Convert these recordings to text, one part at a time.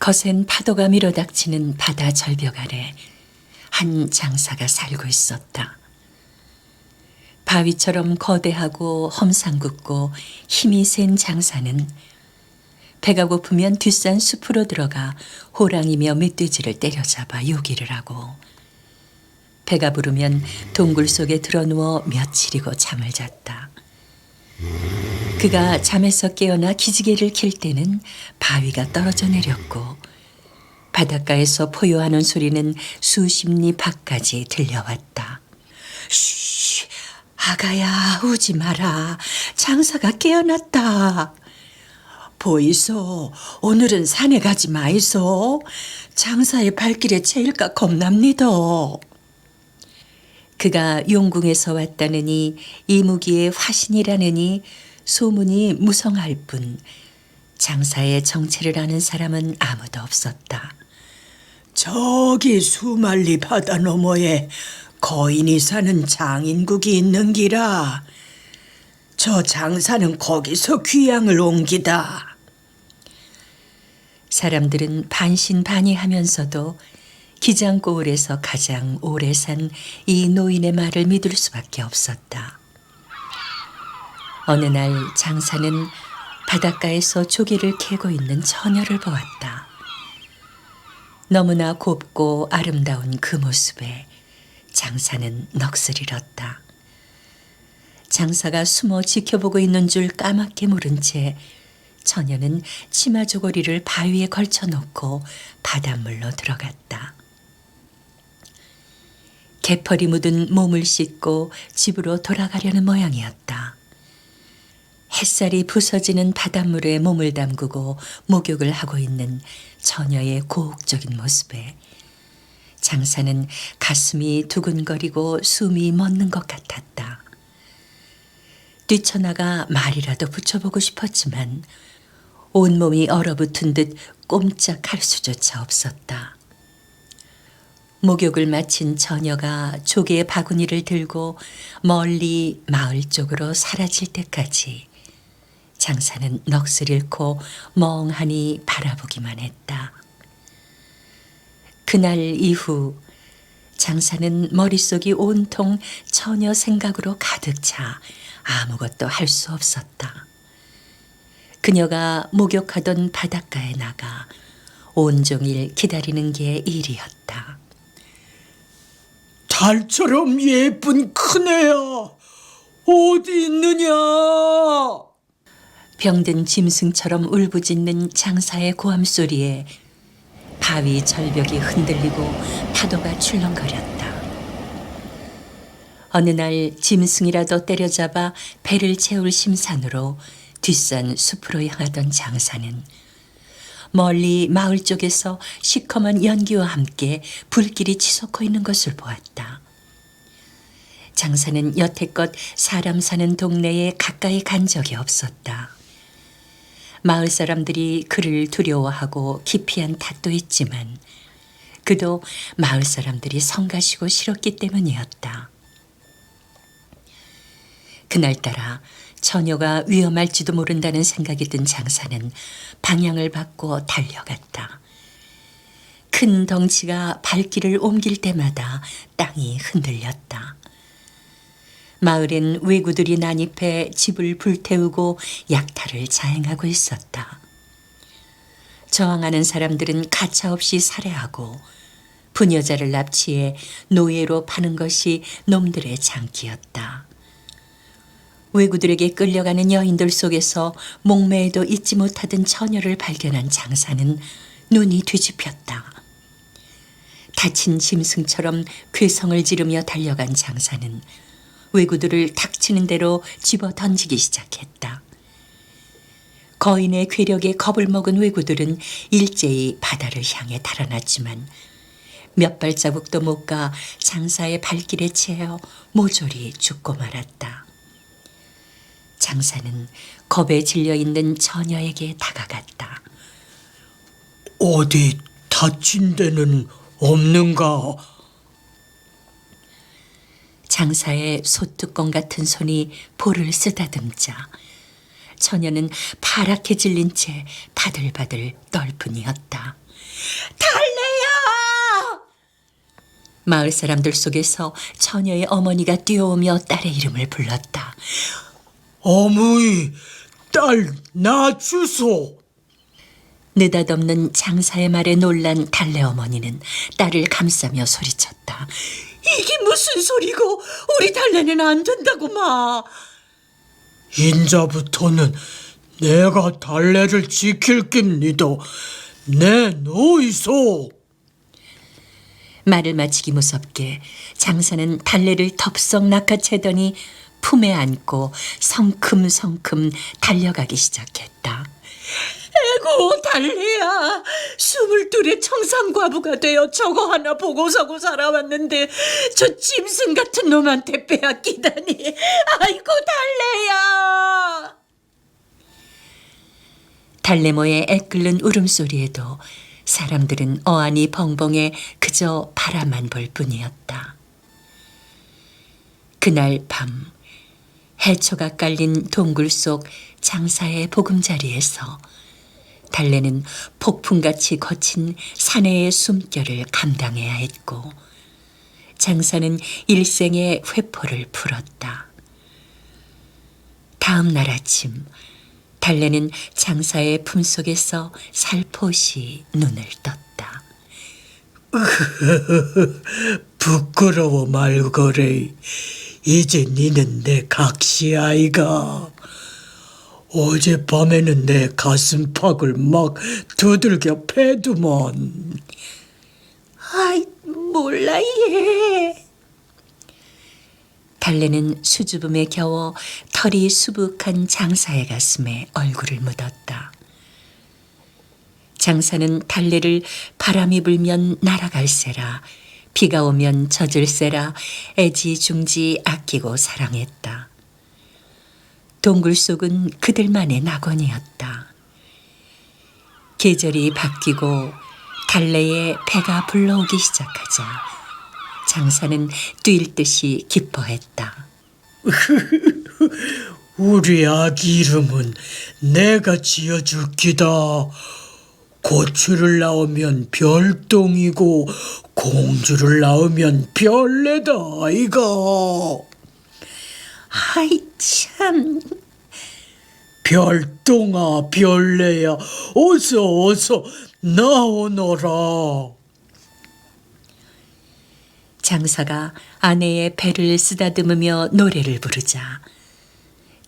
거센 파도가 밀어닥치는 바다 절벽 아래 한 장사가 살고 있었다. 바위처럼 거대하고 험상궂고 힘이 센 장사는 배가 고프면 뒷산 숲으로 들어가 호랑이며 멧돼지를 때려잡아 요기를 하고, 배가 부르면 동굴 속에 드러누워 며칠이고 잠을 잤다. 그가 잠에서 깨어나 기지개를 킬 때는 바위가 떨어져 내렸고, 바닷가에서 포효하는 소리는 수십 리 밖까지 들려왔다. 쉬, 아가야, 우지 마라. 장사가 깨어났다. 보이소, 오늘은 산에 가지 마이소. 장사의 발길에 채일까 겁납니다. 그가 용궁에서 왔다느니 이무기의 화신이라느니 소문이 무성할 뿐 장사의 정체를 아는 사람은 아무도 없었다. 저기 수만리 바다 너머에 거인이 사는 장인국이 있는 기라. 저 장사는 거기서 귀양을 옮기다. 사람들은 반신반의하면서도 기장고을에서 가장 오래 산 이 노인의 말을 믿을 수밖에 없었다. 어느 날 장사는 바닷가에서 조개를 캐고 있는 처녀를 보았다. 너무나 곱고 아름다운 그 모습에 장사는 넋을 잃었다. 장사가 숨어 지켜보고 있는 줄 까맣게 모른 채 처녀는 치마 조거리를 바위에 걸쳐놓고 바닷물로 들어갔다. 개펄이 묻은 몸을 씻고 집으로 돌아가려는 모양이었다. 햇살이 부서지는 바닷물에 몸을 담그고 목욕을 하고 있는 처녀의 고혹적인 모습에 장사는 가슴이 두근거리고 숨이 멎는 것 같았다. 뛰쳐나가 말이라도 붙여보고 싶었지만 온몸이 얼어붙은 듯 꼼짝할 수조차 없었다. 목욕을 마친 처녀가 조개의 바구니를 들고 멀리 마을 쪽으로 사라질 때까지 장사는 넋을 잃고 멍하니 바라보기만 했다. 그날 이후 장사는 머릿속이 온통 처녀 생각으로 가득 차 아무것도 할 수 없었다. 그녀가 목욕하던 바닷가에 나가 온종일 기다리는 게 일이었다. 달처럼 예쁜 큰애야, 어디 있느냐? 병든 짐승처럼 울부짖는 장사의 고함 소리에 바위 절벽이 흔들리고 파도가 출렁거렸다. 어느 날 짐승이라도 때려잡아 배를 채울 심산으로 뒷산 숲으로 향하던 장사는 멀리 마을 쪽에서 시커먼 연기와 함께 불길이 치솟고 있는 것을 보았다. 장사는 여태껏 사람 사는 동네에 가까이 간 적이 없었다. 마을 사람들이 그를 두려워하고 기피한 탓도 있지만 그도 마을 사람들이 성가시고 싫었기 때문이었다. 그날따라 처녀가 위험할지도 모른다는 생각이 든 장사는 방향을 바꿔 달려갔다. 큰 덩치가 발길을 옮길 때마다 땅이 흔들렸다. 마을엔 왜구들이 난입해 집을 불태우고 약탈을 자행하고 있었다. 저항하는 사람들은 가차없이 살해하고 부녀자를 납치해 노예로 파는 것이 놈들의 장기였다. 왜구들에게 끌려가는 여인들 속에서 목매에도 잊지 못하던 처녀를 발견한 장사는 눈이 뒤집혔다. 다친 짐승처럼 괴성을 지르며 달려간 장사는 왜구들을 닥치는 대로 집어 던지기 시작했다. 거인의 괴력에 겁을 먹은 왜구들은 일제히 바다를 향해 달아났지만 몇 발자국도 못 가 장사의 발길에 채여 모조리 죽고 말았다. 장사는 겁에 질려 있는 처녀에게 다가갔다. 어디 다친 데는 없는가? 장사의 소뚜껑 같은 손이 볼을 쓰다듬자 처녀는 파랗게 질린 채 바들바들 떨 뿐이었다. 달래야! 마을 사람들 속에서 처녀의 어머니가 뛰어오며 딸의 이름을 불렀다. 어머니, 딸 나 주소. 느닷없는 장사의 말에 놀란 달래 어머니는 딸을 감싸며 소리쳤다. 이게 무슨 소리고, 우리 달래는 안 된다고 마. 인자부터는 내가 달래를 지킬 깁니다. 내 노이소. 말을 마치기 무섭게 장사는 달래를 덥석 낚아채더니 품에 안고 성큼성큼 달려가기 시작했다. 에고 달래야, 22의 청산과부가 되어 저거 하나 보고서고 살아왔는데 저 짐승 같은 놈한테 빼앗기다니. 아이고 달래야. 달래모의 애끓는 울음소리에도 사람들은 어안이 벙벙해 그저 바라만 볼 뿐이었다. 그날 밤 해초가 깔린 동굴 속 장사의 보금자리에서 달래는 폭풍같이 거친 사내의 숨결을 감당해야 했고 장사는 일생의 회포를 풀었다. 다음 날 아침 달래는 장사의 품속에서 살포시 눈을 떴다. 부끄러워 말거래. 이제 니는 내 각시 아이가. 어젯밤에는 내 가슴팍을 막 두들겨 패두먼. 아이, 몰라 얘. 달래는 수줍음에 겨워 털이 수북한 장사의 가슴에 얼굴을 묻었다. 장사는 달래를 바람이 불면 날아갈세라, 비가 오면 젖을세라 애지중지 아끼고 사랑했다. 동굴 속은 그들만의 낙원이었다. 계절이 바뀌고 달래의 배가 불러오기 시작하자 장사는 뛸 듯이 기뻐했다. 우리 아기 이름은 내가 지어줄 기다. 고추를 낳으면 별똥이고 공주를 낳으면 별내다 아이가. 아이 참. 별똥아 별내야, 어서 나오너라. 장사가 아내의 배를 쓰다듬으며 노래를 부르자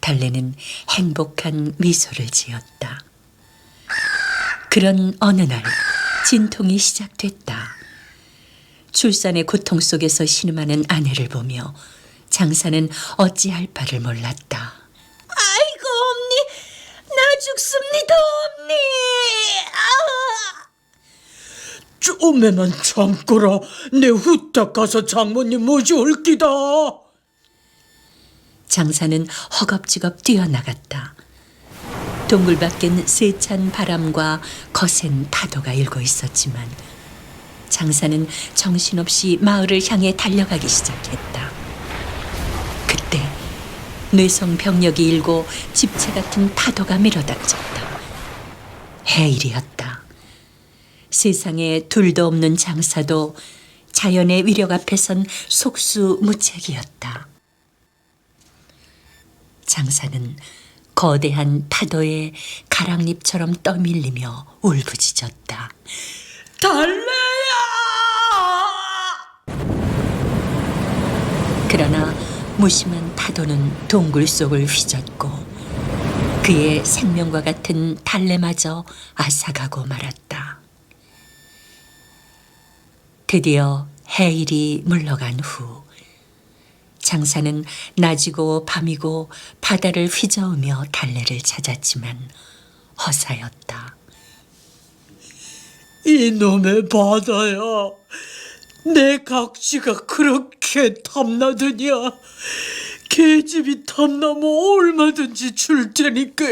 달래는 행복한 미소를 지었다. 그런 어느 날 진통이 시작됐다. 출산의 고통 속에서 신음하는 아내를 보며 장사는 어찌할 바를 몰랐다. 아이고 엄니, 나 죽습니다 엄니. 좀에만 참거라. 내 후딱 가서 장모님 모시올 기다. 장사는 허겁지겁 뛰어나갔다. 동굴 밖엔 세찬 바람과 거센 파도가 일고 있었지만 장사는 정신없이 마을을 향해 달려가기 시작했다. 그때 뇌성 병력이 일고 집채 같은 파도가 밀어닥쳤다. 해일이었다. 세상에 둘도 없는 장사도 자연의 위력 앞에선 속수무책이었다. 장사는 거대한 파도에 가랑잎처럼 떠밀리며 울부짖었다. 달래야! 그러나 무심한 파도는 동굴 속을 휘젓고 그의 생명과 같은 달래마저 앗아가고 말았다. 드디어 해일이 물러간 후 장사는 낮이고 밤이고 바다를 휘저으며 달래를 찾았지만 허사였다. 이놈의 바다야, 내 각시가 그렇게 탐나더냐. 계집이 탐나면 얼마든지 줄 테니까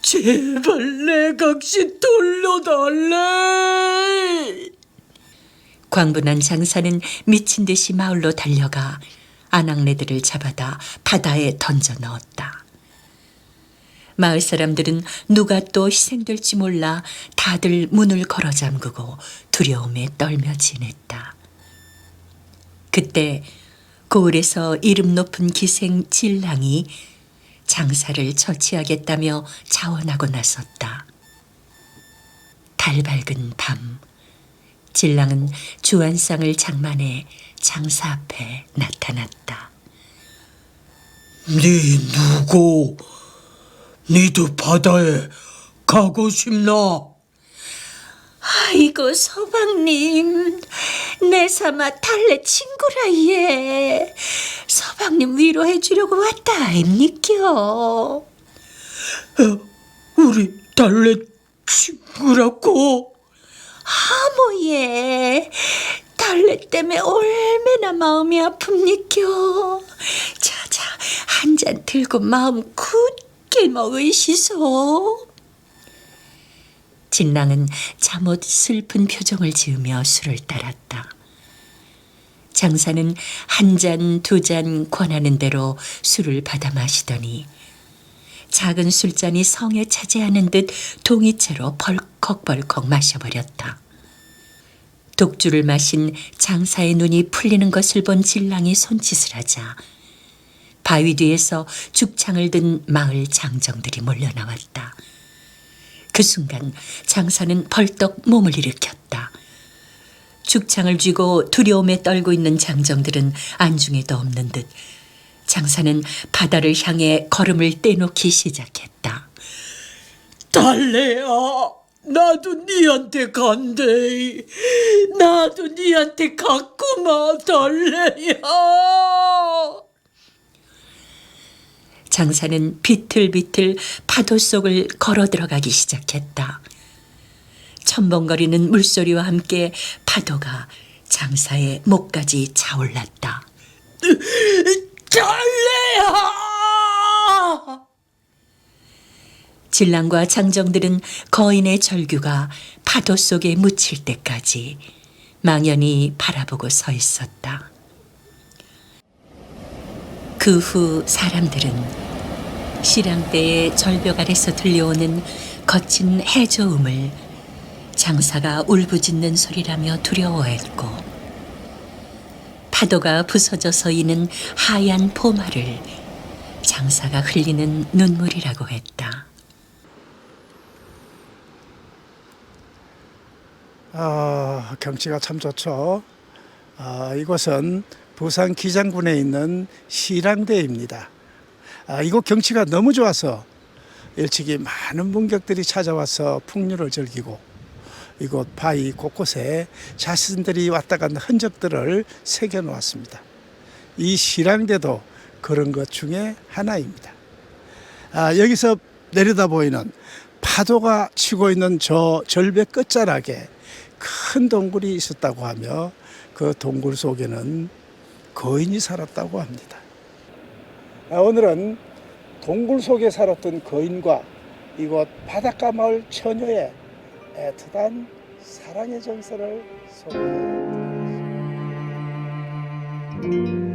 제발 내 각시 돌려달래. 광분한 장사는 미친 듯이 마을로 달려가 아낙네들을 잡아다 바다에 던져 넣었다. 마을 사람들은 누가 또 희생될지 몰라 다들 문을 걸어 잠그고 두려움에 떨며 지냈다. 그때 고을에서 이름 높은 기생 진랑이 장사를 처치하겠다며 자원하고 나섰다. 달 밝은 밤, 진랑은 주안상을 장만해 장사 앞에 나타났다. 네 누구? 니도 바다에 가고 싶나? 아이고 서방님, 내 삼아 달래 친구라 예. 서방님 위로해 주려고 왔다 아닙니까? 우리 달래 친구라고? 아모예, 달래 때문에 얼마나 마음이 아픕니까? 자자, 한 잔 들고 마음 굳게 먹으시소. 진랑은 잠옷 슬픈 표정을 지으며 술을 따랐다. 장사는 한 잔, 두 잔 권하는 대로 술을 받아 마시더니 작은 술잔이 성에 차지하는 듯 동이채로 벌컥벌컥 마셔버렸다. 독주를 마신 장사의 눈이 풀리는 것을 본 진랑이 손짓을 하자 바위 뒤에서 죽창을 든 마을 장정들이 몰려나왔다. 그 순간 장사는 벌떡 몸을 일으켰다. 죽창을 쥐고 두려움에 떨고 있는 장정들은 안중에도 없는 듯 장사는 바다를 향해 걸음을 떼놓기 시작했다. 달래야, 나도 니한테 간대. 나도 니한테 갔구마, 달래야. 장사는 비틀비틀 파도 속을 걸어 들어가기 시작했다. 첨벙거리는 물소리와 함께 파도가 장사의 목까지 차올랐다. 달래야! 진랑과 장정들은 거인의 절규가 파도 속에 묻힐 때까지 망연히 바라보고 서 있었다. 그 후 사람들은 시랑대의 절벽 아래서 들려오는 거친 해저음을 장사가 울부짖는 소리라며 두려워했고 파도가 부서져서 이는 하얀 포마를 장사가 흘리는 눈물이라고 했다. 경치가 참 좋죠. 이곳은 부산 기장군에 있는 시랑대입니다. 이곳 경치가 너무 좋아서 일찍이 많은 문객들이 찾아와서 풍류를 즐기고 이곳 바위 곳곳에 자신들이 왔다 간 흔적들을 새겨 놓았습니다. 이 시랑대도 그런 것 중에 하나입니다. 여기서 내려다 보이는 파도가 치고 있는 저 절벽 끝자락에 큰 동굴이 있었다고 하며 그 동굴 속에는 거인이 살았다고 합니다. 오늘은 동굴 속에 살았던 거인과 이곳 바닷가 마을 처녀의 애틋한 사랑의 정서를 소개해 드리겠습니다.